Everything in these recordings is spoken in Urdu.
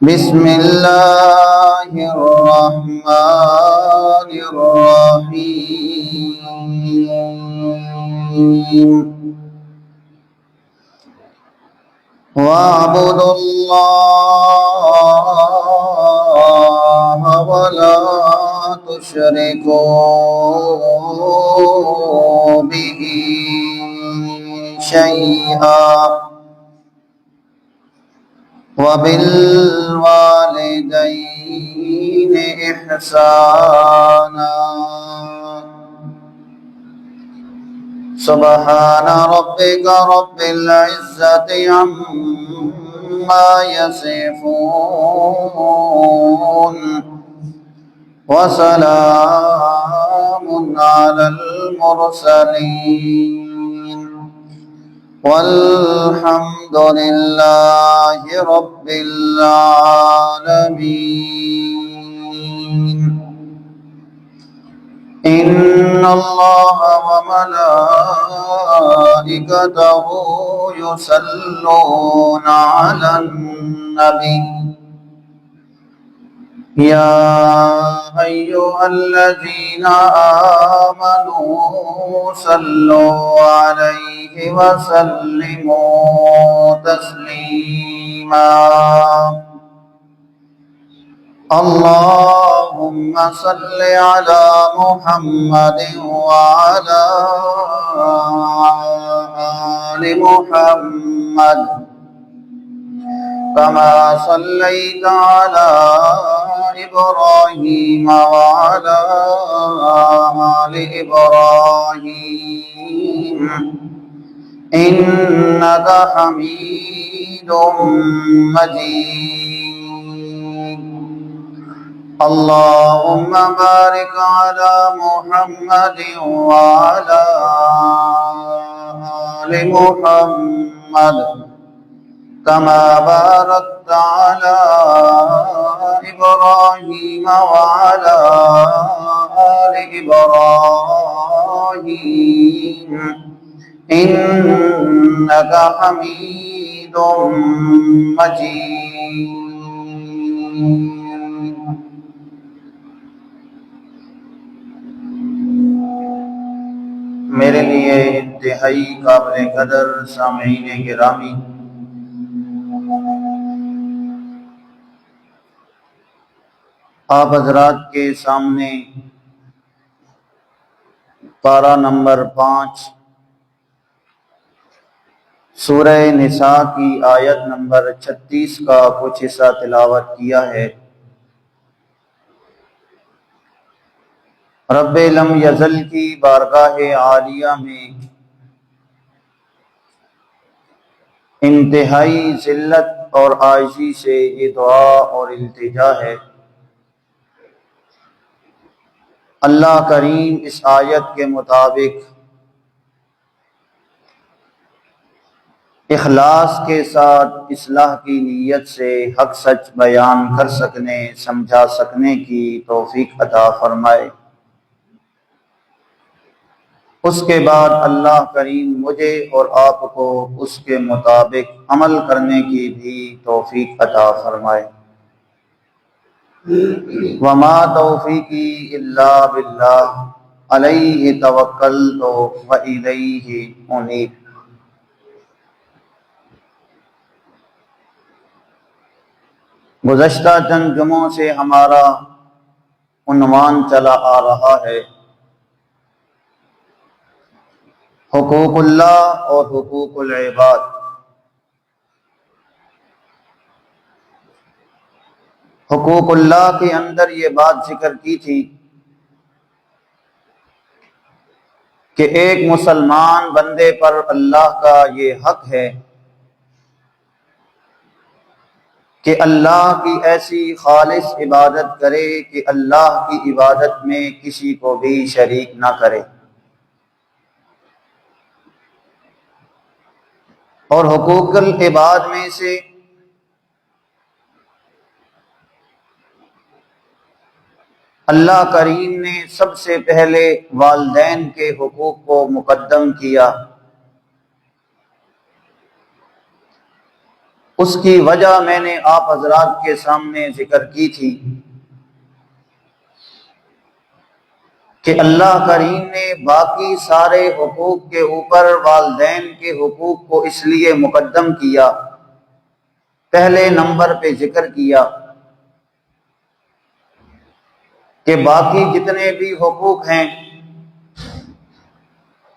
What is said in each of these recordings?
بسم الله الرحمن الرحيم واعبدوا الله ولا تشركوا به شيئا وبالوالدين إحسانا سبحان ربك رب العزة عما يصفون وسلام على المرسلين والحمد لله رب العالمين إن الله وملائكته يصلون على النبي يا أيها الذين آمنوا صلوا عليه وسلموا تسليما اللهم صل على محمد وعلى آل محمد كما صليت على إبراهيم وعلى آل إبراهيم إنك حميد مجيد اللهم بارك على محمد وعلى آل محمد كما باركت على إبراهيم وعلى آل إبراهيم إنك حميد مجيد میرے لیے انتہائی قابل قدر سامعین گرامی، آپ حضرات کے سامنے پارہ نمبر 5 سورہ نساء کی آیت نمبر 36 کا کچھ حصہ تلاوت کیا ہے۔ رب لم یزل کی بارگاہ عالیہ میں انتہائی ذلت اور عاجزی سے یہ دعا اور التجا ہے۔ اللہ کریم اس آیت کے مطابق اخلاص کے ساتھ اصلاح کی نیت سے حق سچ بیان کر سکنے، سمجھا سکنے کی توفیق عطا فرمائے۔ اس کے بعد اللہ کریم مجھے اور آپ کو اس کے مطابق عمل کرنے کی بھی توفیق عطا فرمائے۔ وما توفیقی الا باللہ علیہ توکلت والیہ انیب۔ گزشتہ چند جمعوں سے ہمارا عنوان چلا آ رہا ہے حقوق اللہ اور حقوق العباد۔ حقوق اللہ کے اندر یہ بات ذکر کی تھی کہ ایک مسلمان بندے پر اللہ کا یہ حق ہے کہ اللہ کی ایسی خالص عبادت کرے کہ اللہ کی عبادت میں کسی کو بھی شریک نہ کرے۔ اور حقوق العباد میں سے اللہ کریم نے سب سے پہلے والدین کے حقوق کو مقدم کیا۔ اس کی وجہ میں نے آپ حضرات کے سامنے ذکر کی تھی کہ اللہ کریم نے باقی سارے حقوق کے اوپر والدین کے حقوق کو اس لیے مقدم کیا، پہلے نمبر پہ ذکر کیا کہ باقی جتنے بھی حقوق ہیں،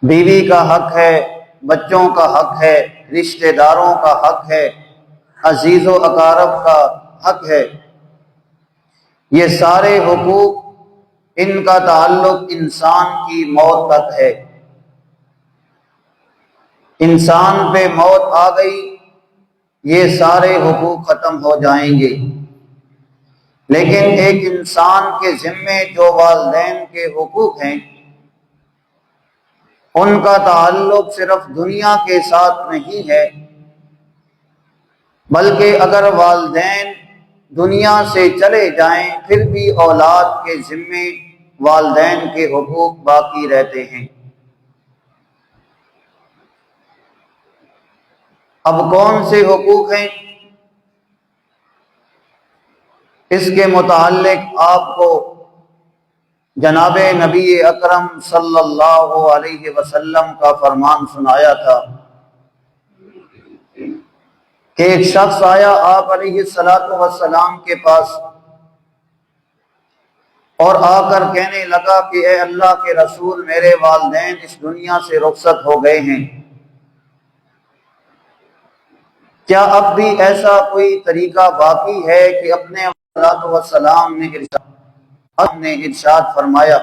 بیوی کا حق ہے، بچوں کا حق ہے، رشتہ داروں کا حق ہے، عزیز و اقارب کا حق ہے، یہ سارے حقوق ان کا تعلق انسان کی موت تک ہے۔ انسان پہ موت آ گئی، یہ سارے حقوق ختم ہو جائیں گے، لیکن ایک انسان کے ذمے جو والدین کے حقوق ہیں ان کا تعلق صرف دنیا کے ساتھ نہیں ہے، بلکہ اگر والدین دنیا سے چلے جائیں پھر بھی اولاد کے ذمے والدین کے حقوق باقی رہتے ہیں۔ اب کون سے حقوق ہیں؟ اس کے متعلق آپ کو جناب نبی اکرم صلی اللہ علیہ وسلم کا فرمان سنایا تھا کہ ایک شخص آیا آپ علیہ السلام کے پاس اور آ کر کہنے لگا کہ اے اللہ کے رسول، میرے والدین اس دنیا سے رخصت ہو گئے ہیں، کیا اب بھی ایسا کوئی طریقہ باقی ہے کہ اپنے والسلام نے ارشاد فرمایا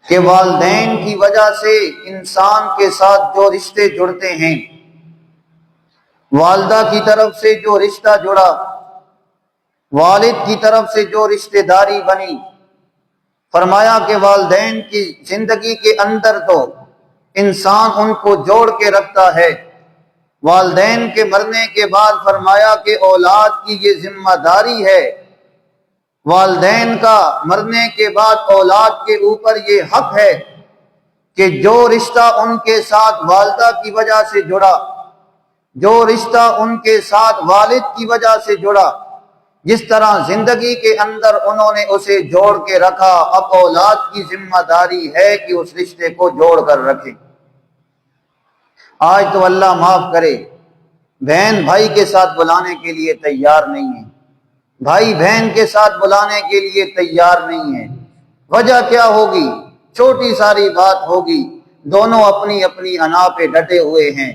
کہ والدین کی وجہ سے انسان کے ساتھ جو رشتے جڑتے ہیں، والدہ کی طرف سے جو رشتہ جڑا، والد کی طرف سے جو رشتہ داری بنی، فرمایا کہ والدین کی زندگی کے اندر تو انسان ان کو جوڑ کے رکھتا ہے، والدین کے مرنے کے بعد فرمایا کہ اولاد کی یہ ذمہ داری ہے، والدین کا مرنے کے بعد اولاد کے اوپر یہ حق ہے کہ جو رشتہ ان کے ساتھ والدہ کی وجہ سے جڑا، جو رشتہ ان کے ساتھ والد کی وجہ سے جڑا، جس طرح زندگی کے اندر انہوں نے اسے جوڑ کے رکھا، اب اولاد کی ذمہ داری ہے کہ اس رشتے کو جوڑ کر رکھے۔ آج تو اللہ معاف کرے، بہن بھائی کے ساتھ بلانے کے لیے تیار نہیں ہے، بھائی بہن کے ساتھ بلانے کے لیے تیار نہیں ہے۔ وجہ کیا ہوگی؟ چھوٹی ساری بات ہوگی، دونوں اپنی اپنی انا پہ ڈٹے ہوئے ہیں،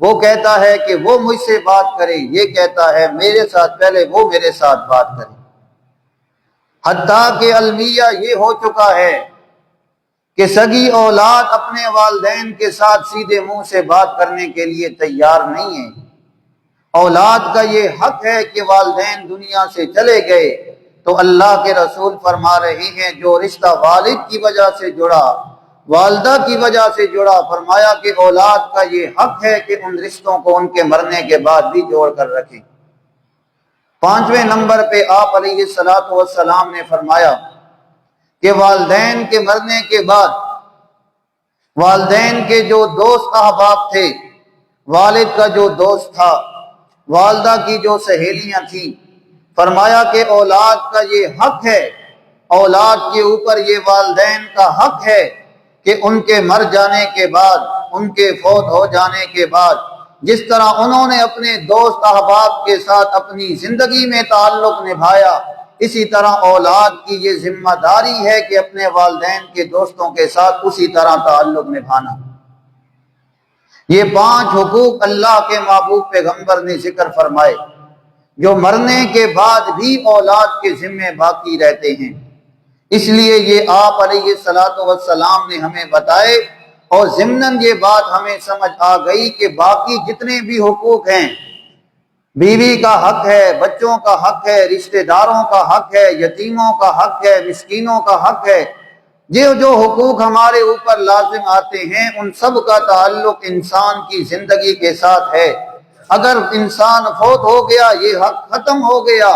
وہ کہتا ہے کہ وہ مجھ سے بات کرے، یہ کہتا ہے میرے ساتھ پہلے وہ میرے ساتھ بات کرے۔ حتیٰ کہ المیہ یہ ہو چکا ہے کہ سگی اولاد اپنے والدین کے ساتھ سیدھے منہ سے بات کرنے کے لیے تیار نہیں ہے۔ اولاد کا یہ حق ہے کہ والدین دنیا سے چلے گئے تو اللہ کے رسول فرما رہے ہیں جو رشتہ والد کی وجہ سے جڑا، والدہ کی وجہ سے جڑا، فرمایا کہ اولاد کا یہ حق ہے کہ ان رشتوں کو ان کے مرنے کے بعد بھی جوڑ کر رکھیں۔ 5ویں نمبر پہ آپ علیہ السلام نے فرمایا کہ والدین کے مرنے کے بعد والدین کے جو دوست احباب تھے، والد کا جو دوست تھا، والدہ کی جو سہیلیاں تھیں، فرمایا کہ اولاد کا یہ حق ہے، اولاد کے اوپر یہ والدین کا حق ہے کہ ان کے مر جانے کے بعد، ان کے فوت ہو جانے کے بعد، جس طرح انہوں نے اپنے دوست احباب کے ساتھ اپنی زندگی میں تعلق نبھایا، اسی طرح اولاد کی یہ ذمہ داری ہے کہ اپنے والدین کے دوستوں کے ساتھ اسی طرح تعلق نبھانا۔ یہ 5 حقوق اللہ کے محبوب پیغمبر نے ذکر فرمائے جو مرنے کے بعد بھی اولاد کے ذمے باقی رہتے ہیں۔ اس لیے یہ آپ علیہ السلام نے ہمیں بتائے، اور ضمناً یہ بات ہمیں سمجھ آ گئی کہ باقی جتنے بھی حقوق ہیں، بیوی کا حق ہے، بچوں کا حق ہے، رشتہ داروں کا حق ہے، یتیموں کا حق ہے، مسکینوں کا حق ہے، جو حقوق ہمارے اوپر لازم آتے ہیں ان سب کا تعلق انسان کی زندگی کے ساتھ ہے۔ اگر انسان فوت ہو گیا یہ حق ختم ہو گیا،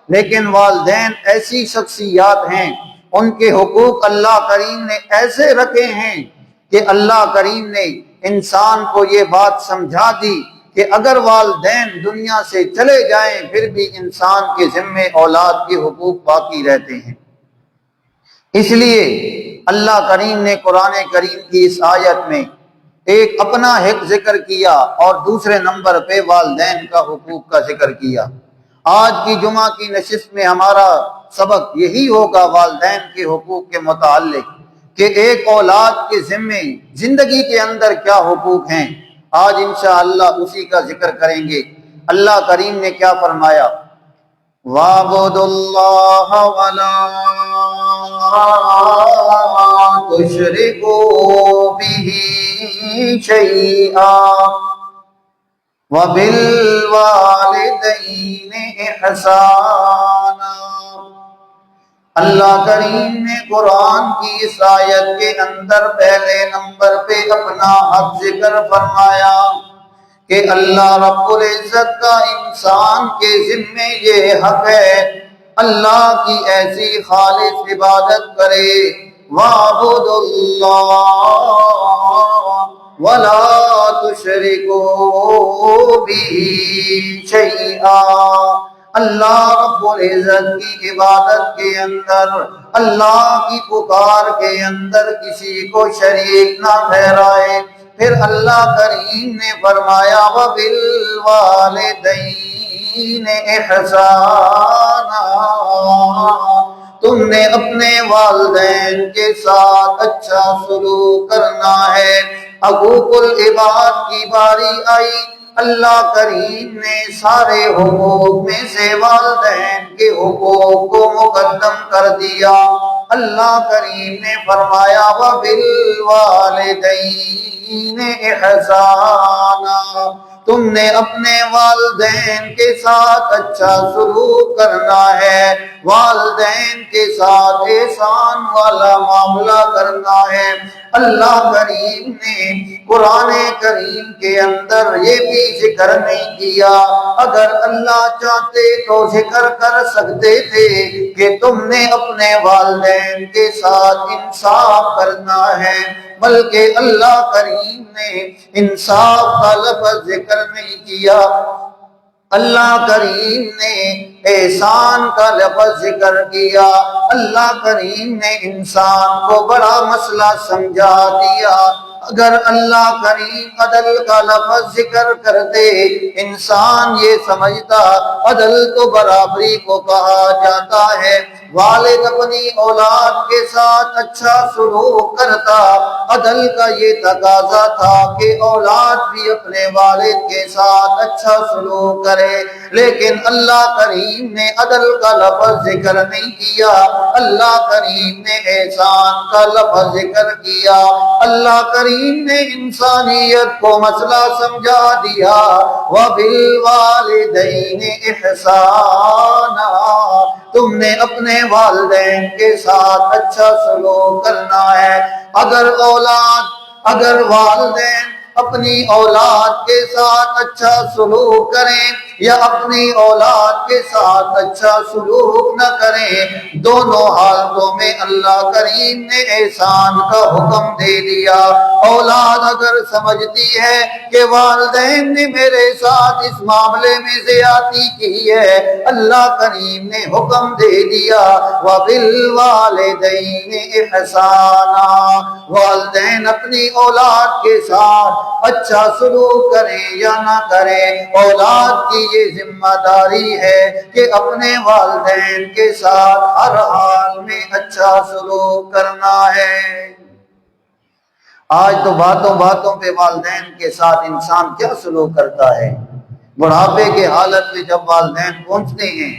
لیکن والدین ایسی شخصیات ہیں، ان کے حقوق اللہ کریم نے ایسے رکھے ہیں کہ اللہ کریم نے انسان کو یہ بات سمجھا دی کہ اگر والدین دنیا سے چلے جائیں پھر بھی انسان کے ذمے اولاد کے حقوق باقی رہتے ہیں۔ اس لیے اللہ کریم نے قرآن کریم کی اس آیت میں ایک اپنا حق ذکر کیا اور دوسرے نمبر پہ والدین کا حقوق کا ذکر کیا۔ آج کی جمعہ کی نشست میں ہمارا سبق یہی ہوگا والدین کے حقوق کے متعلق کہ ایک اولاد کے ذمے زندگی کے اندر کیا حقوق ہیں۔ آج انشاءاللہ اسی کا ذکر کریں گے۔ اللہ کریم نے کیا فرمایا؟ وَاعْبُدُوا اللَّهَ وَلَا تُشْرِكُوا بِهِ شَيْئًا وَبِالْوَالِدَيْنِ إِحْسَانًا۔ اللہ کریم نے قرآن کی اس آیت کے اندر پہلے نمبر پہ اپنا حق ذکر فرمایا کہ اللہ رب العزت کا انسان کے ذمے یہ حق ہے اللہ کی ایسی خالص عبادت کرے۔ وَاعْبُدُوا اللَّهَ وَلَا تُشْرِكُوا بِهِ شَيْئًا۔ اللہ رب العزت کی عبادت کے اندر، اللہ کی پکار کے اندر کسی کو شریک نہ ٹھہرائے۔ پھر اللہ کریم نے فرمایا وَبِالْوَالِدَيْنِ إِحْسَانًا، تم نے اپنے والدین کے ساتھ اچھا سلوک کرنا ہے۔ حقوق العباد کی باری آئی، اللہ کریم نے سارے حقوق میں سے والدین کے حقوق کو مقدم کر دیا۔ اللہ کریم نے فرمایا وَبِالْوَالِدَيْنِ إِحْسَانًا، تم نے اپنے والدین کے ساتھ اچھا سلوک کرنا ہے، والدین کے ساتھ احسان والا معاملہ کرنا ہے۔ اللہ کریم نے قرآن کریم کے اندر یہ بھی ذکر نہیں کیا، اگر اللہ چاہتے تو ذکر کر سکتے تھے کہ تم نے اپنے والدین کے ساتھ انصاف کرنا ہے، بلکہ اللہ کریم نے انصاف کا لفظ ذکر نہیں کیا، اللہ کریم نے احسان کا لفظ ذکر کیا۔ اللہ کریم نے انسان کو بڑا مسئلہ سمجھا دیا۔ اگر اللہ کریم عدل کا لفظ ذکر کرتے انسان یہ سمجھتا عدل تو برابری کو کہا جاتا ہے، والد اپنی اولاد کے ساتھ اچھا سلوک کرتا، عدل کا یہ تقاضا تھا کہ اولاد بھی اپنے والد کے ساتھ اچھا سلوک کرے، لیکن اللہ کریم نے عدل کا لفظ ذکر نہیں کیا، اللہ کریم نے احسان کا لفظ ذکر کیا۔ اللہ کریم نے انسانیت کو مسئلہ سمجھا دیا، وَبِالْوَالِدَيْنِ إِحْسَانًا، تم نے اپنے والدین کے ساتھ اچھا سلوک کرنا ہے۔ اگر والدین اپنی اولاد کے ساتھ اچھا سلوک کریں یا اپنی اولاد کے ساتھ اچھا سلوک نہ کریں، دونوں حالتوں میں اللہ کریم نے احسان کا حکم دے دیا۔ اولاد اگر سمجھتی ہے کہ والدین نے میرے ساتھ اس معاملے میں زیادتی کی ہے، اللہ کریم نے حکم دے دیا وَبِالْوَالِدَيْنِ إِحْسَانًا، والدین اپنی اولاد کے ساتھ اچھا سلوک کریں یا نہ کریں، اولاد کی یہ ذمہ داری ہے کہ اپنے والدین کے ساتھ ہر حال میں اچھا سلوک کرنا ہے۔ آج تو باتوں باتوں پہ والدین کے ساتھ انسان کیا سلوک کرتا ہے، بڑھاپے کے حالت میں جب والدین پہنچتے ہیں،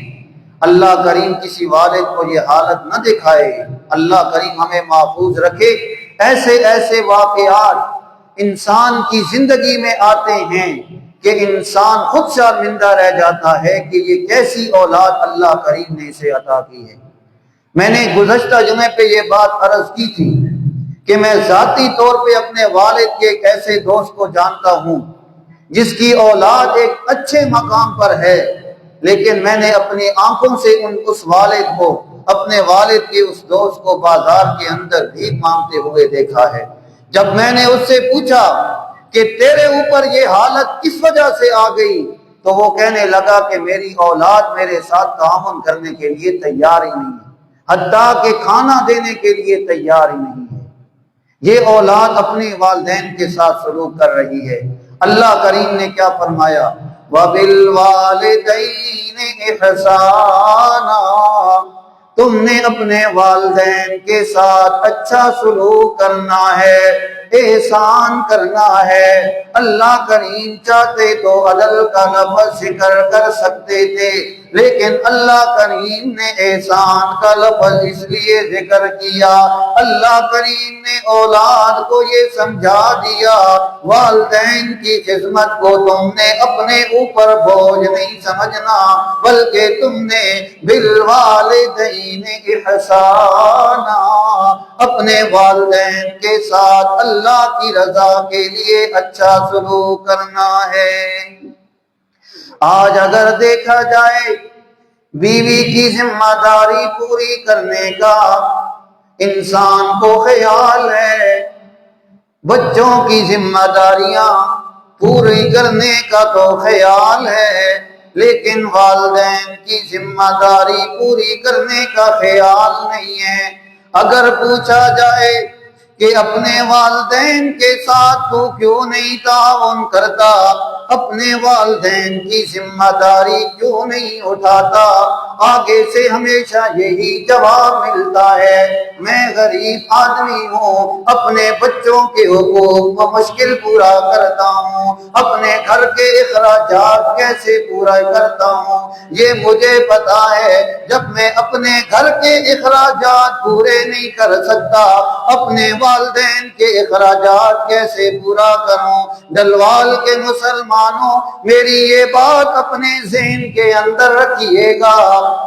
اللہ کریم کسی والد کو یہ حالت نہ دکھائے، اللہ کریم ہمیں محفوظ رکھے۔ ایسے واقعات انسان کی زندگی میں آتے ہیں کہ انسان خود شرمندہ رہ جاتا ہے کہ یہ کیسی اولاد اللہ کریم نے اسے عطا کی ہے۔ میں نے گزشتہ جمعے پہ یہ بات عرض کی تھی کہ میں ذاتی طور پہ اپنے والد کے ایک ایسے دوست کو جانتا ہوں جس کی اولاد ایک اچھے مقام پر ہے، لیکن میں نے اپنی آنکھوں سے اس والد کو، اپنے والد کے اس دوست کو بازار کے اندر بھیک مانگتے ہوئے دیکھا ہے۔ جب میں نے اس سے پوچھا کہ تیرے اوپر یہ حالت کس وجہ سے آ گئی؟ تو وہ کہنے لگا کہ میری اولاد میرے ساتھ تعاون کرنے کے لیے تیار ہی نہیں ہے، حتیٰ کہ کھانا دینے کے لیے تیار ہی نہیں ہے۔ یہ اولاد اپنے والدین کے ساتھ سلوک کر رہی ہے۔ اللہ کریم نے کیا فرمایا؟ وَبِالْوَالِدَيْنِ إِحْسَانًا، تم نے اپنے والدین کے ساتھ اچھا سلوک کرنا ہے، احسان کرنا ہے۔ اللہ کریم چاہتے تو عدل کا لفظ ذکر کر سکتے تھے، لیکن اللہ کریم نے احسان کا لفظ اس لیے ذکر کیا، اللہ کریم نے اولاد کو یہ سمجھا دیا والدین کی خدمت کو تم نے اپنے اوپر بوجھ نہیں سمجھنا، بلکہ تم نے بالوالدین احسانا، اپنے والدین کے ساتھ اللہ کی رضا کے لیے اچھا سلوک کرنا ہے۔ آج اگر دیکھا جائے بیوی کی ذمہ داری پوری کرنے کا انسان کو خیال ہے، بچوں کی ذمہ داریاں پوری کرنے کا تو خیال ہے، لیکن والدین کی ذمہ داری پوری کرنے کا خیال نہیں ہے۔ اگر پوچھا جائے کہ اپنے والدین کے ساتھ تو کیوں نہیں تعاون کرتا، اپنے والدین کی ذمہ داری کیوں نہیں اٹھاتا، آگے سے ہمیشہ یہی جواب ملتا ہے، میں غریب آدمی ہوں، اپنے بچوں کے حقوق کو مشکل پورا کرتا ہوں، اپنے گھر کے اخراجات کیسے پورا کرتا ہوں یہ مجھے پتا ہے۔ جب میں اپنے گھر کے اخراجات پورے نہیں کر سکتا، اپنے والدین کے اخراجات کیسے پورا کروں؟ ڈلوال کے مسلمانوں، میری یہ بات اپنے ذہن کے اندر رکھیے گا،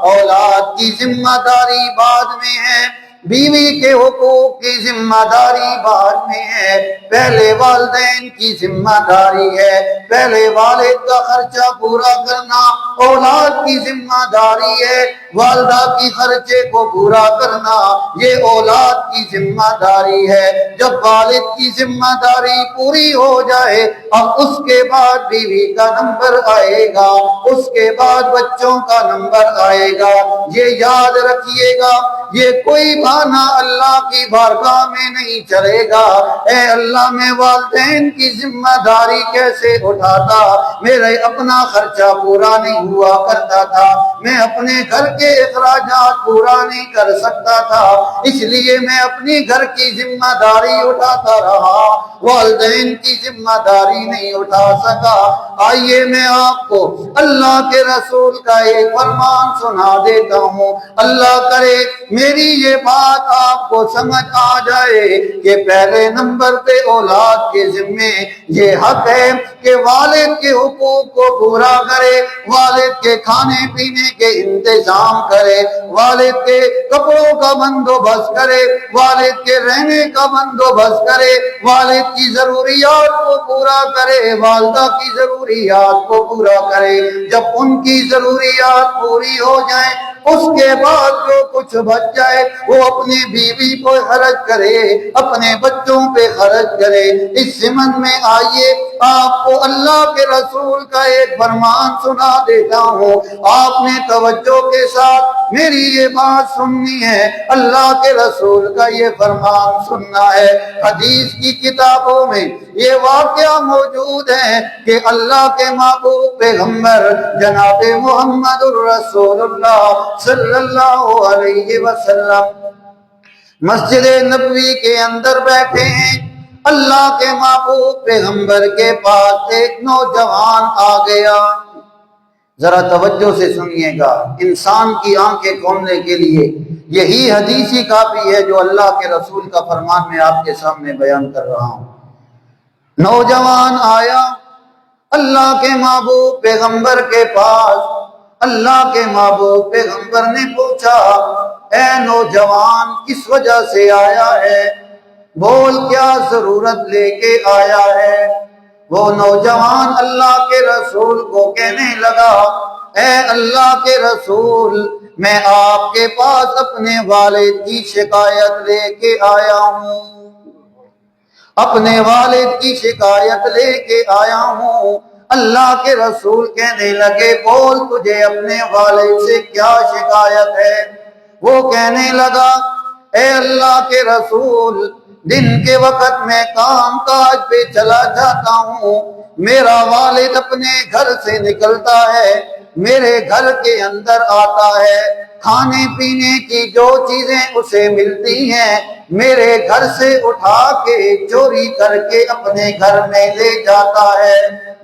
اولاد کی ذمہ داری بعد میں ہے، بیوی کے حقوق کی ذمہ داری بعد میں ہے، پہلے والدین کی ذمہ داری ہے، پہلے والد کا خرچہ پورا کرنا اولاد کی ذمہ داری ہے، والدہ کی خرچے کو پورا کرنا یہ اولاد کی ذمہ داری ہے۔ جب والد کی ذمہ داری پوری ہو جائے اب اس کے بعد بیوی کا نمبر آئے گا، اس کے بعد بچوں کا نمبر آئے گا۔ یہ یاد رکھیے گا، یہ کوئی بہانہ اللہ کی بارگاہ میں نہیں چلے گا۔ اے اللہ، میں والدین کی ذمہ داری کیسے اٹھاتا؟ میرے اپنا خرچہ پورا نہیں ہوا کرتا تھا، میں اپنے گھر کے اخراجات پورا نہیں کر سکتا تھا، اس لیے میں اپنی گھر کی ذمہ داری اٹھاتا رہا، والدین کی ذمہ داری نہیں اٹھا سکا۔ آئیے میں آپ کو اللہ کے رسول کا ایک فرمان سنا دیتا ہوں، اللہ کرے میری یہ بات آپ کو سمجھ آ جائے کہ پہلے نمبر پہ اولاد کے ذمے یہ حق ہے کہ والد کے حقوق کو پورا کرے، والد کے کھانے پینے کے انتظام کرے، والد کے کپڑوں کا بندوبست کرے، والد کے رہنے کا بندوبست کرے، والد کی ضروریات کو پورا کرے، والدہ کی ضروریات کو پورا کرے۔ جب ان کی ضروریات پوری ہو جائیں اس کے بعد جو کچھ بچ جائے وہ اپنی بیوی پہ خرچ کرے، اپنے بچوں پہ خرچ کرے۔ اس ضمن میں آئیے آپ کو اللہ کے رسول کا ایک فرمان سنا دیتا ہوں، آپ نے توجہ کے ساتھ میری یہ بات سننی ہے، اللہ کے رسول کا یہ فرمان سننا ہے۔ حدیث کی کتابوں میں یہ واقعہ موجود ہے کہ اللہ کے محبوب پیغمبر جناب محمد الرسول اللہ صلی اللہ علیہ وسلم مسجد نبوی کے اندر بیٹھے ہیں، اللہ کے محبوب پیغمبر کے پاس ایک نوجوان آ گیا۔ ذرا توجہ سے سنیے گا، انسان کی آنکھیں کھولنے کے لیے یہی حدیثی کافی ہے جو اللہ کے رسول کا فرمان میں آپ کے سامنے بیان کر رہا ہوں۔ نوجوان آیا اللہ کے محبوب پیغمبر کے پاس، اللہ کے محبوب پیغمبر نے پوچھا، اے نوجوان کس وجہ سے آیا ہے؟ بول کیا ضرورت لے کے آیا ہے؟ وہ نوجوان اللہ کے رسول کو کہنے لگا، اے اللہ کے رسول، میں آپ کے پاس اپنے والد کی شکایت لے کے آیا ہوں۔ اپنے والد کی شکایت لے کے آیا ہوں۔ اللہ کے رسول کہنے لگے بول تجھے اپنے والد سے کیا شکایت ہے؟ وہ کہنے لگا اے اللہ کے رسول، دن کے وقت میں کام کاج پہ چلا جاتا ہوں، میرا والد اپنے گھر سے نکلتا ہے، میرے گھر کے اندر آتا ہے، کھانے پینے کی جو چیزیں اسے ملتی ہیں میرے گھر سے اٹھا کے چوری کر کے اپنے گھر میں لے جاتا ہے۔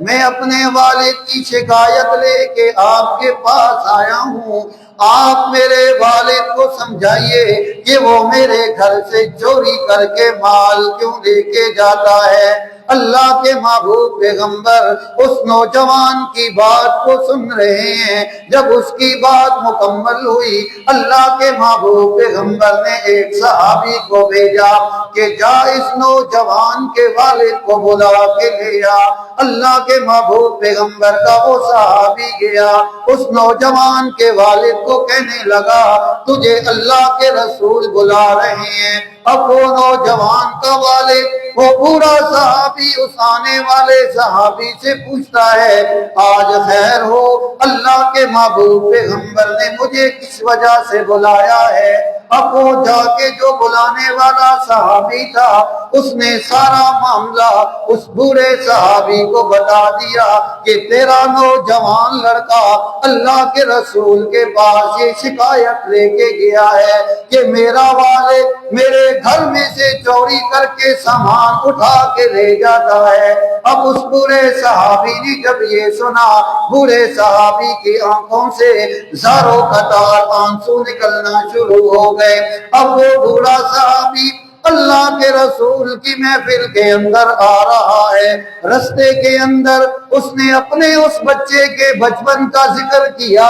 میں اپنے والد کی شکایت لے کے آپ کے پاس آیا ہوں، آپ میرے والد کو سمجھائیے کہ وہ میرے گھر سے چوری کر کے مال کیوں لے کے جاتا ہے۔ اللہ کے محبوب پیغمبر اس نوجوان کی بات کو سن رہے ہیں۔ جب اس کی بات مکمل ہوئی، اللہ کے محبوب پیغمبر نے ایک صحابی کو بھیجا کہ جا اس نوجوان کے والد کو بلا کے لے آ۔ اللہ کے محبوب پیغمبر کا وہ صحابی گیا، اس نوجوان کے والد کو کہنے لگا تجھے اللہ کے رسول بلا رہے ہیں۔ اب وہ نوجوان کا والد، وہ پورا صحابی اس آنے والے صحابی سے پوچھتا ہے آج خیر ہو، اللہ کے محبوب پیغمبر نے مجھے کس وجہ سے بلایا ہے؟ اب وہ جا کے جو بلانے والا صحابی تھا اس نے سارا معاملہ اس بوڑھے صحابی کو بتا دیا کہ تیرا نوجوان لڑکا اللہ کے رسول کے پاس یہ شکایت لے کے گیا ہے کہ میرا والد میرے گھر میں سے چوری کر کے سامان اٹھا کے لے جاتا ہے۔ اب اس بوڑھے صحابی نے جب یہ سنا، بوڑھے صحابی کی آنکھوں سے زاروں قطار آنسو نکلنا شروع ہو گئے۔ اب وہ بوڑھا صحابی اللہ کے رسول کی محفل کے اندر آ رہا ہے، رستے کے اندر اس نے اپنے اس بچے کے بچپن کا ذکر کیا،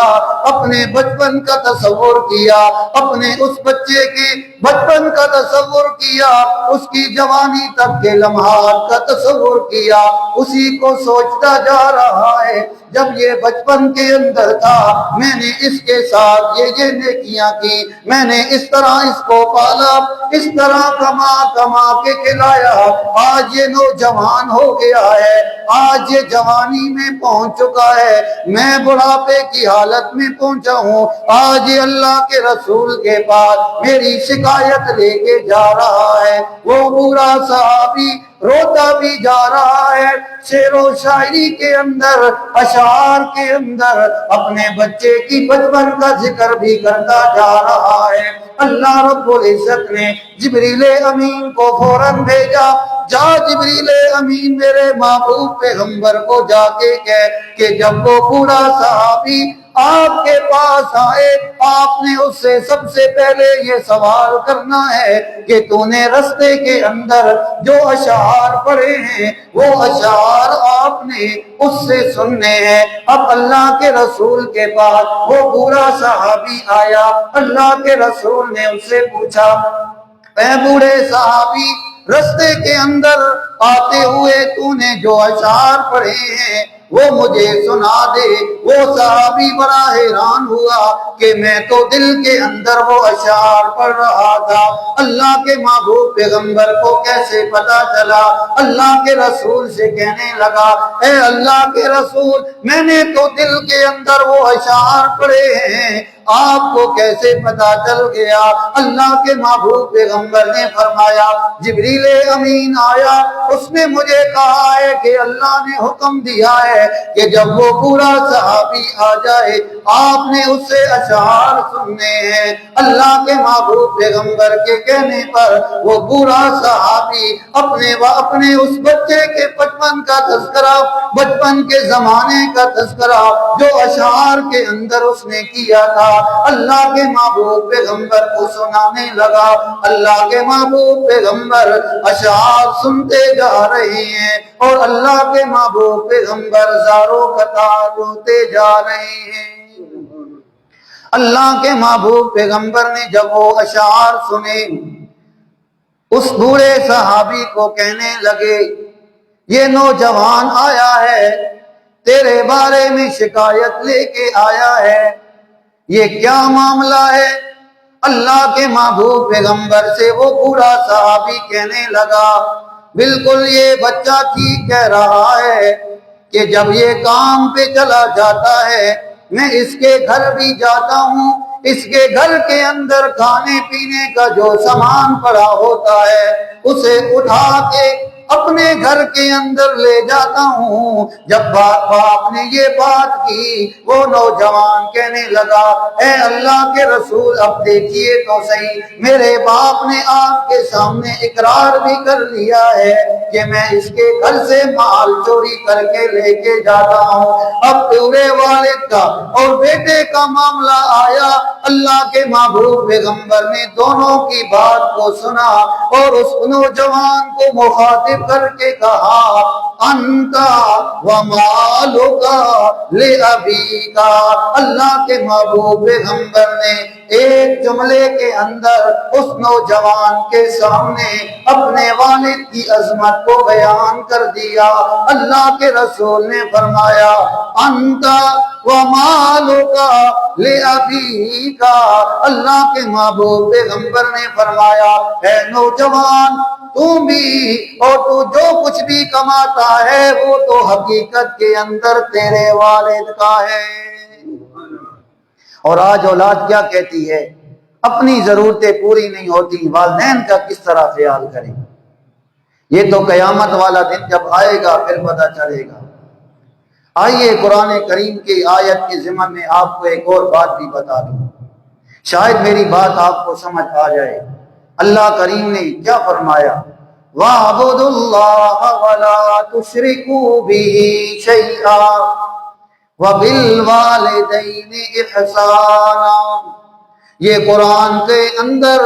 اپنے بچپن کا تصور کیا، اپنے اس بچے کے بچپن کا تصور کیا، اس کی جوانی تک کے لمحات کا تصور کیا، اسی کو سوچتا جا رہا ہے جب یہ بچپن کے اندر تھا میں نے اس کے ساتھ یہ نیکیاں کی، میں نے اس طرح اس کو پالا، اس طرح کما کما کے کھلایا، آج یہ نوجوان ہو گیا ہے، آج یہ جوانی میں پہنچ چکا ہے، میں بڑھاپے کی حالت میں پہنچا ہوں، آج یہ اللہ کے رسول کے پاس میری شکایت لے کے جا رہا ہے۔ وہ پورا صحابی روتا بھی جا رہا ہے، شعر و شاعری کے اندر، اشعار کے اندر اپنے بچے کی بچپن کا ذکر بھی کرتا جا رہا ہے۔ اللہ رب العزت نے جبریل امین کو فوراً بھیجا، جا جبریل امین میرے محبوب پیغمبر کو جا کے کہہ کہ جب وہ پورا صحابی آپ کے پاس آئے آپ نے اس سے سب سے پہلے یہ سوال کرنا ہے کہ تو نے رستے کے اندر جو اشعار پڑھے ہیں وہ اشعار آپ نے اس سے سننے ہیں۔ اب اللہ کے رسول کے پاس وہ پورا صحابی آیا، اللہ کے رسول نے اس سے پوچھا اے بوڑھے صحابی، رستے کے اندر آتے ہوئے تو نے جو اشعار پڑھے ہیں وہ مجھے سنا دے۔ وہ صحابی بڑا حیران ہوا کہ میں تو دل کے اندر وہ اشعار پڑھ رہا تھا، اللہ کے محبوب پیغمبر کو کیسے پتا چلا؟ اللہ کے رسول سے کہنے لگا اے اللہ کے رسول، میں نے تو دل کے اندر وہ اشعار پڑھے ہیں، آپ کو کیسے پتا چل گیا؟ اللہ کے محبوب پیغمبر نے فرمایا جبریل امین آیا، اس نے مجھے کہا ہے کہ اللہ نے حکم دیا ہے کہ جب وہ پورا صحابی آ جائے آپ نے اس سے اشعار سننے ہیں۔ اللہ کے محبوب پیغمبر کے کہنے پر وہ پورا صحابی اپنے اس بچے کے بچپن کا تذکرہ، بچپن کے زمانے کا تذکرہ جو اشعار کے اندر اس نے کیا تھا اللہ کے محبوب پیغمبر کو سنانے لگا۔ اللہ کے محبوب پیغمبر اشعار سنتے جا رہے ہیں اور اللہ کے محبوب پیغمبر زاروں قطار روتے جا رہے ہیں۔ اللہ کے محبوب پیغمبر نے جب وہ اشعار سنے اس بوڑھے صحابی کو کہنے لگے یہ نوجوان آیا ہے تیرے بارے میں شکایت لے کے آیا ہے، یہ کیا معاملہ ہے؟ اللہ کے محبوب پیغمبر سے وہ بوڑھا صحابی کہنے لگا بالکل یہ بچہ ٹھیک کہہ رہا ہے کہ جب یہ کام پہ چلا جاتا ہے میں اس کے گھر بھی جاتا ہوں، اس کے گھر کے اندر کھانے پینے کا جو سامان پڑا ہوتا ہے اسے اٹھا کے اپنے گھر کے اندر لے جاتا ہوں۔ جب باپ نے یہ بات کی وہ نوجوان کہنے لگا اے اللہ کے رسول اب دیکھیے تو صحیح، میرے باپ نے آپ کے سامنے اقرار بھی کر لیا ہے کہ میں اس کے گھر سے مال چوری کر کے لے کے جاتا ہوں۔ اب پورے والد کا اور بیٹے کا معاملہ آیا، اللہ کے محبوب پیغمبر نے دونوں کی بات کو سنا اور اس نوجوان کو مخاطب کر کے کہا انتا ومالکا لابیکا۔ اللہ کے محبوب پیغمبر نے ایک جملے کے اندر اس نوجوان کے سامنے اپنے والد کی عظمت کو بیان کر دیا۔ اللہ کے رسول نے فرمایا انتا ومالکا لابیکا۔ اللہ کے محبوب پیغمبر نے فرمایا اے نوجوان تم بھی اور تو جو کچھ بھی کماتا ہے وہ تو حقیقت کے اندر تیرے والد کا ہے۔ اور آج اولاد کیا کہتی ہے؟ اپنی ضرورتیں پوری نہیں ہوتی، والدین کا کس طرح خیال کریں؟ یہ تو قیامت والا دن جب آئے گا پھر پتہ چلے گا۔ آئیے قرآن کریم کی آیت کے ضمن میں آپ کو ایک اور بات بھی بتا دوں، شاید میری بات آپ کو سمجھ آ جائے۔ اللہ کریم نے کیا فرمایا وَاعْبُدُوا اللَّهَ وَلَا تُشْرِكُوا بِهِ شَيْئًا وَبِالْوَالِدَيْنِ إِحْسَانًا۔ یہ قرآن کے اندر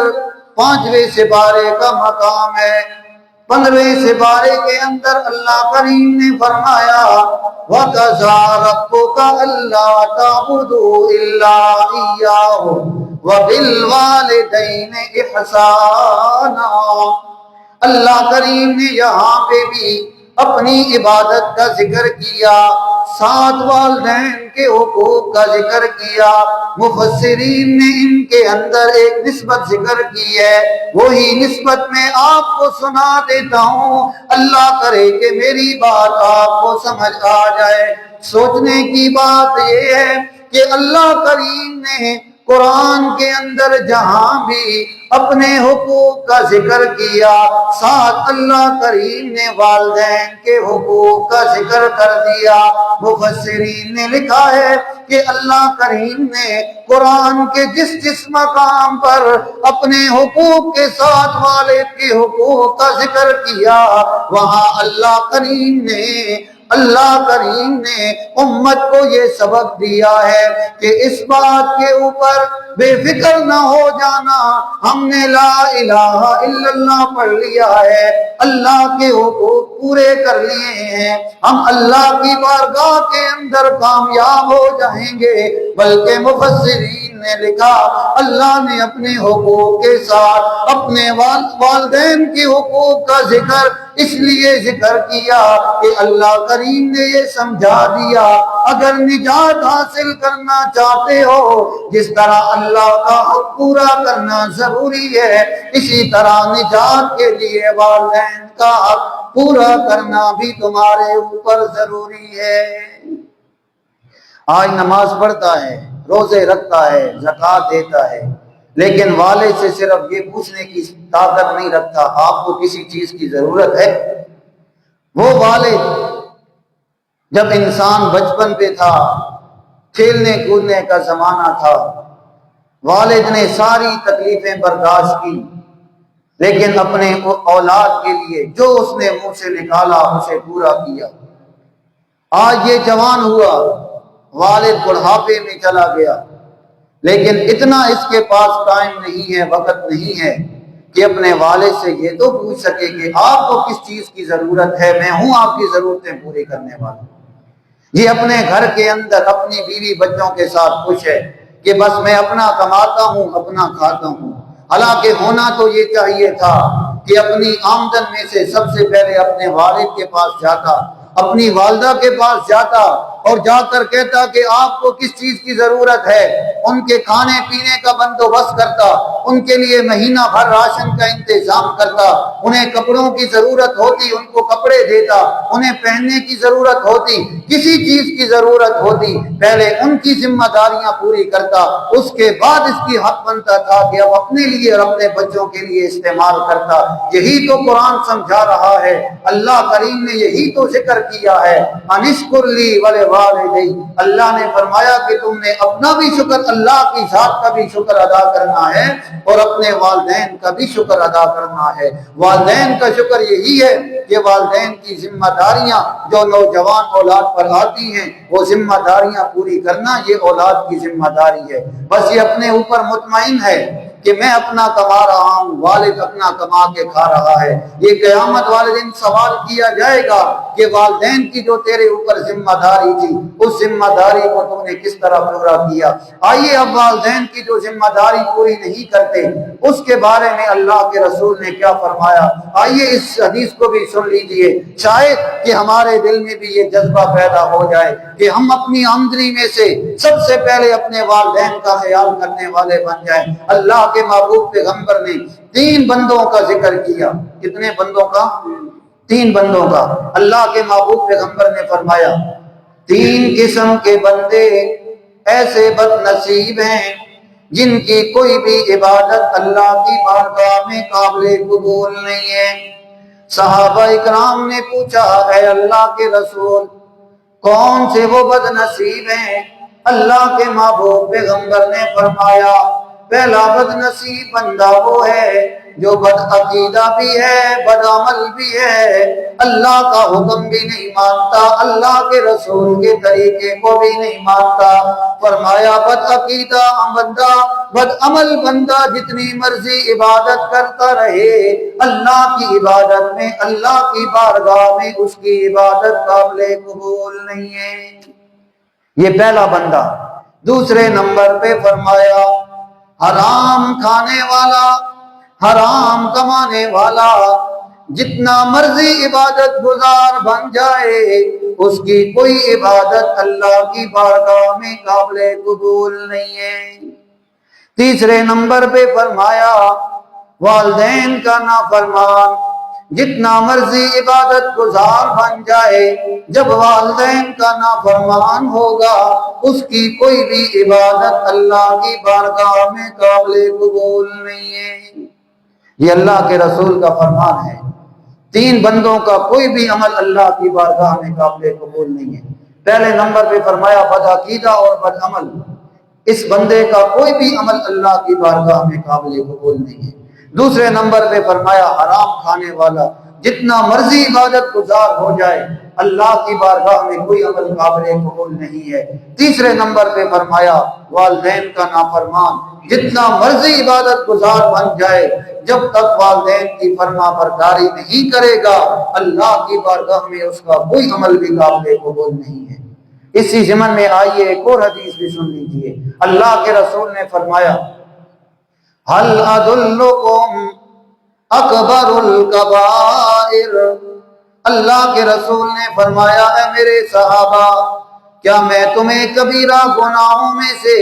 5ویں سپارے کا مقام ہے۔ 15ویں سپارے کے اندر اللہ کریم نے فرمایا وَقَضَىٰ رَبُّكَ أَلَّا تَعْبُدُوا إِلَّا إِيَّاهُ وَبِالْوَالِدَيْنِ إِحْسَانًا۔ اللہ کریم نے یہاں پہ بھی اپنی عبادت کا ذکر کیا، ساتھ والدین کے حقوق کا ذکر کیا۔ مفسرین نے ان کے اندر ایک نسبت ذکر کی ہے، وہی نسبت میں آپ کو سنا دیتا ہوں، اللہ کرے کہ میری بات آپ کو سمجھ آ جائے۔ سوچنے کی بات یہ ہے کہ اللہ کریم نے قرآن کے اندر جہاں بھی اپنے حقوق کا ذکر کیا، ساتھ اللہ کریم نے والدین کے حقوق کا ذکر کر دیا۔ مفسرین نے لکھا ہے کہ اللہ کریم نے قرآن کے جس مقام پر اپنے حقوق کے ساتھ والد کے حقوق کا ذکر کیا، وہاں اللہ کریم نے امت کو یہ سبق دیا ہے کہ اس بات کے اوپر بے فکر نہ ہو جانا، ہم نے لا الہ الا اللہ پڑھ لیا ہے، اللہ کے حقوق پورے کر لیے ہیں، ہم اللہ کی بارگاہ کے اندر کامیاب ہو جائیں گے۔ بلکہ مفسرین نے لکھا اللہ نے اپنے حقوق کے ساتھ اپنے والدین کے حقوق کا ذکر اس لیے ذکر کیا کہ اللہ کریم نے یہ سمجھا دیا اگر نجات حاصل کرنا چاہتے ہو، جس طرح اللہ کا حق پورا کرنا ضروری ہے، اسی طرح نجات کے لیے والدین کا حق پورا کرنا بھی تمہارے اوپر ضروری ہے۔ آج نماز پڑھتا ہے، روزے رکھتا ہے، زکوٰۃ دیتا ہے، لیکن والد سے صرف یہ پوچھنے کی طاقت نہیں رکھتا آپ کو کسی چیز کی ضرورت ہے۔ وہ والد جب انسان بچپن پہ تھا، کھیلنے کودنے کا زمانہ تھا، والد نے ساری تکلیفیں برداشت کی، لیکن اپنے اولاد کے لیے جو اس نے منہ سے نکالا اسے پورا کیا۔ آج یہ جوان ہوا، والد بڑھاپے میں چلا گیا، لیکن اتنا اس کے پاس ٹائم نہیں ہے، وقت نہیں ہے کہ اپنے والد سے یہ تو پوچھ سکے کہ آپ کو کس چیز کی ضرورت ہے، میں ہوں آپ کی ضرورتیں پوری کرنے والا۔ یہ اپنے گھر کے اندر اپنی بیوی بچوں کے ساتھ خوش ہے کہ بس میں اپنا کماتا ہوں، اپنا کھاتا ہوں۔ حالانکہ ہونا تو یہ چاہیے تھا کہ اپنی آمدن میں سے سب سے پہلے اپنے والد کے پاس جاتا، اپنی والدہ کے پاس جاتا اور جا کر کہتا کہ آپ کو کس چیز کی ضرورت ہے، ان کے کھانے پینے کا بندوبست کرتا، ان کے لیے مہینہ بھر راشن کا انتظام کرتا، انہیں کپڑوں کی ضرورت ہوتی ان کو کپڑے دیتا، انہیں پہننے کی ضرورت ہوتی، کسی چیز کی ضرورت ہوتی پہلے ان کی ذمہ داریاں پوری کرتا، اس کے بعد اس کی حق بنتا تھا کہ اب اپنے لیے اور اپنے بچوں کے لیے استعمال کرتا۔ یہی تو قرآن سمجھا رہا ہے، اللہ کریم نے یہی تو ذکر کیا ہے، انشکر لی ولوالدی، اللہ نے فرمایا کہ تم نے اپنا بھی شکر، اللہ کی ذات کا بھی شکر ادا کرنا ہے اور اپنے والدین کا بھی شکر ادا کرنا ہے۔ والدین کا شکر یہی ہے کہ والدین کی ذمہ داریاں جو نوجوان اولاد پر آتی ہیں وہ ذمہ داریاں پوری کرنا یہ اولاد کی ذمہ داری ہے۔ بس یہ اپنے اوپر مطمئن ہے کہ میں اپنا کما رہا ہوں، والد اپنا کما کے کھا رہا ہے۔ یہ قیامت والے دن سوال کیا جائے گا کہ والدین کی جو تیرے اوپر ذمہ داری تھی اس ذمہ داری کو تم نے کس طرح پورا کیا۔ آئیے اب والدین کی جو ذمہ داری پوری نہیں کرتے اس کے بارے میں اللہ کے رسول نے کیا فرمایا، آئیے اس حدیث کو بھی سن لیجئے، شاید کہ ہمارے دل میں بھی یہ جذبہ پیدا ہو جائے کہ ہم اپنی آمدنی میں سے سب سے پہلے اپنے والدین کا خیال کرنے والے بن جائیں۔ اللہ کے محبوب پیغمبر نے 3 بندوں کا ذکر کیا۔ کتنے بندوں کا؟ 3 بندوں کا۔ اللہ کے محبوب پیغمبر نے فرمایا 3 قسم کے بندے ایسے بد نصیب ہیں جن کی کوئی بھی عبادت اللہ کی بارگاہ میں قابل قبول نہیں ہے۔ صحابہ اکرام نے پوچھا اے اللہ کے رسول کون سے وہ بد نصیب ہیں؟ اللہ کے محبوب پیغمبر نے فرمایا پہلا بد نصیب بندہ وہ ہے جو بد عقیدہ بھی ہے، بد عمل بھی ہے، اللہ کا حکم بھی نہیں مانتا، اللہ کے رسول کے طریقے کو بھی نہیں مانتا۔ فرمایا بد عقیدہ بندہ، بد عمل بندہ جتنی مرضی عبادت کرتا رہے اللہ کی عبادت میں، اللہ کی بارگاہ میں اس کی عبادت قابل قبول نہیں ہے۔ یہ پہلا بندہ۔ دوسرے نمبر پہ فرمایا حرام کھانے والا، حرام کمانے والا جتنا مرضی عبادت گزار بن جائے اس کی کوئی عبادت اللہ کی بارگاہ میں قابل قبول نہیں ہے۔ تیسرے نمبر پہ فرمایا والدین کا نافرمان جتنا مرضی عبادت گزار بن جائے جب والدین کا نافرمان ہوگا اس کی کوئی بھی عبادت اللہ کی بارگاہ میں قابل قبول نہیں ہے۔ یہ اللہ کے رسول کا فرمان ہے۔ 3 بندوں کا کوئی بھی عمل اللہ کی بارگاہ میں قابل قبول نہیں ہے۔ پہلے نمبر پہ فرمایا بد عقیدہ اور بد عمل، اس بندے کا کوئی بھی عمل اللہ کی بارگاہ میں قابل قبول نہیں ہے۔ دوسرے نمبر پہ فرمایا حرام کھانے والا جتنا مرضی عبادت گزار ہو جائے اللہ کی بارگاہ میں کوئی عمل قابل قبول نہیں ہے۔ تیسرے نمبر پہ فرمایا والدین کا نافرمان جتنا مرضی عبادت گزار بن جائے جب تک والدین کی فرما برداری نہیں کرے گا اللہ کی بارگاہ میں اس کا کوئی عمل بھی قابل قبول نہیں ہے۔ اسی ضمن میں آئیے ایک اور حدیث بھی سن لیجئے۔ اللہ کے رسول نے فرمایا هل ادلکم اکبر الکبائر، اللہ کے رسول نے فرمایا اے میرے صحابہ کیا میں تمہیں کبیرہ گناہوں میں سے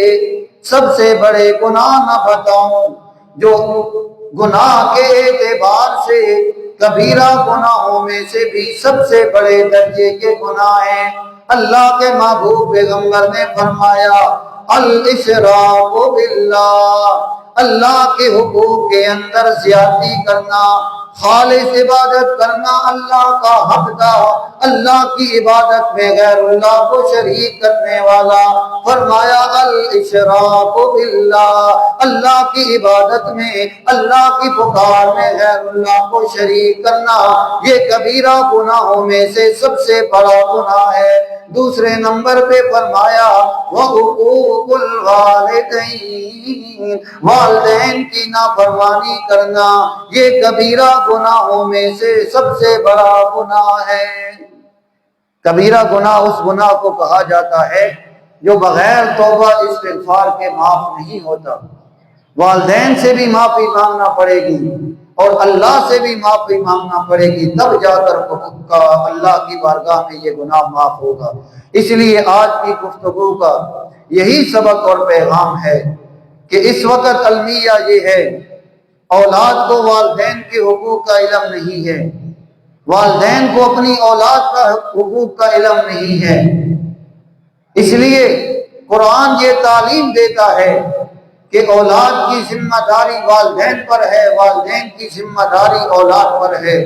سب سے بڑے گناہ نہ بتاؤں جو گناہ کے اعتبار سے کبیرہ گناہوں میں سے بھی سب سے بڑے درجے کے گناہ ہیں۔ اللہ کے محبوب پیغمبر نے فرمایا الاشراک باللہ، اللہ کے حقوق کے اندر زیادتی کرنا، خالص عبادت کرنا اللہ کا حق تھا، اللہ کی عبادت میں غیر اللہ کو شریک کرنے والا۔ فرمایا الاشراک باللہ، اللہ کی عبادت میں اللہ کی پکار میں غیر اللہ کو شریک کرنا یہ کبیرہ گناہوں میں سے سب سے بڑا گناہ ہے۔ دوسرے نمبر پہ فرمایا وحقوق الوالدین، والدین کی نافرمانی کرنا یہ کبیرہ گناہوں میں سے سب سے بڑا گناہ ہے۔ کبیرہ گناہ اس گناہ کو کہا جاتا ہے جو بغیر توبہ استغفار کے معاف نہیں ہوتا۔ والدین سے بھی معافی مانگنا پڑے گی اور اللہ سے بھی معافی مانگنا پڑے گی، تب جا کر اللہ کی بارگاہ میں یہ گناہ معاف ہوگا۔ اس لیے آج کی گفتگو کا یہی سبق اور پیغام ہے کہ اس وقت المیہ یہ ہے، اولاد کو والدین کے حقوق کا علم نہیں ہے، والدین کو اپنی اولاد کا حقوق کا علم نہیں ہے۔ اس لیے قرآن یہ تعلیم دیتا ہے کہ اولاد کی ذمہ داری والدین پر ہے، والدین کی ذمہ داری اولاد پر ہے۔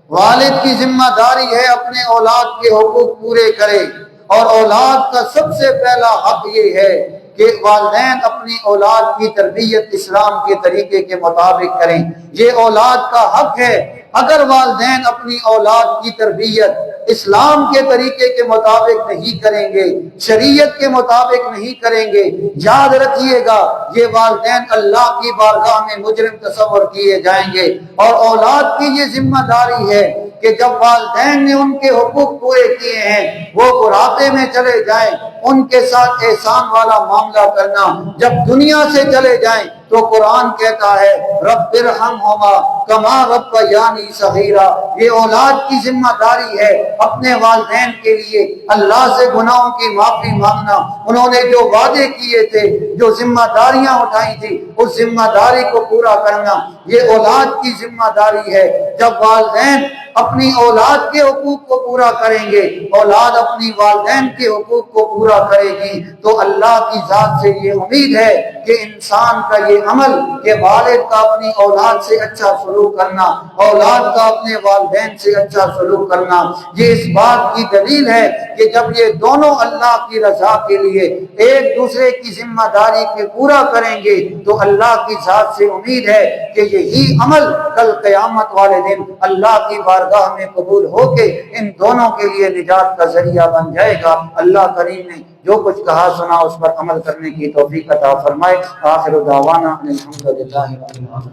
والد کی ذمہ داری ہے اپنے اولاد کے حقوق پورے کرے، اور اولاد کا سب سے پہلا حق یہ ہے کہ والدین اپنی اولاد کی تربیت اسلام کے طریقے کے مطابق کریں۔ یہ اولاد کا حق ہے۔ اگر والدین اپنی اولاد کی تربیت اسلام کے طریقے کے مطابق نہیں کریں گے، شریعت کے مطابق نہیں کریں گے، یاد رکھیے گا یہ والدین اللہ کی بارگاہ میں مجرم تصور کیے جائیں گے۔ اور اولاد کی یہ ذمہ داری ہے کہ جب والدین نے ان کے حقوق پورے کیے ہیں، وہ بڑھاپے میں چلے جائیں، ان کے ساتھ احسان والا معاملہ کرنا۔ جب دنیا سے چلے جائیں تو قرآن کہتا ہے رب ارحمہما کما ربیانی صغیرا۔ یہ اولاد کی ذمہ داری ہے اپنے والدین کے لیے اللہ سے گناہوں کی معافی مانگنا۔ انہوں نے جو وعدے کیے تھے، جو ذمہ داریاں اٹھائی تھی، اس ذمہ داری کو پورا کرنا یہ اولاد کی ذمہ داری ہے۔ جب والدین اپنی اولاد کے حقوق کو پورا کریں گے، اولاد اپنی والدین کے حقوق کو پورا کرے گی، تو اللہ کی ذات سے یہ امید ہے کہ انسان کا یہ عمل کہ والد کا اپنی اولاد سے اچھا سلوک کرنا، اولاد کا اپنے والدین سے اچھا سلوک کرنا، یہ اس بات کی دلیل ہے کہ جب یہ دونوں اللہ کی رضا کے لیے ایک دوسرے کی ذمہ داری کے پورا کریں گے تو اللہ کی ذات سے امید ہے کہ یہی عمل کل قیامت والے دن اللہ کی بارگاہ میں قبول ہو کے ان دونوں کے لیے نجات کا ذریعہ بن جائے گا۔ اللہ کریم نے جو کچھ کہا سنا اس پر عمل کرنے کی توفیق عطا فرمائے۔ آخر دعوانا الحمدللہ رب العالمین۔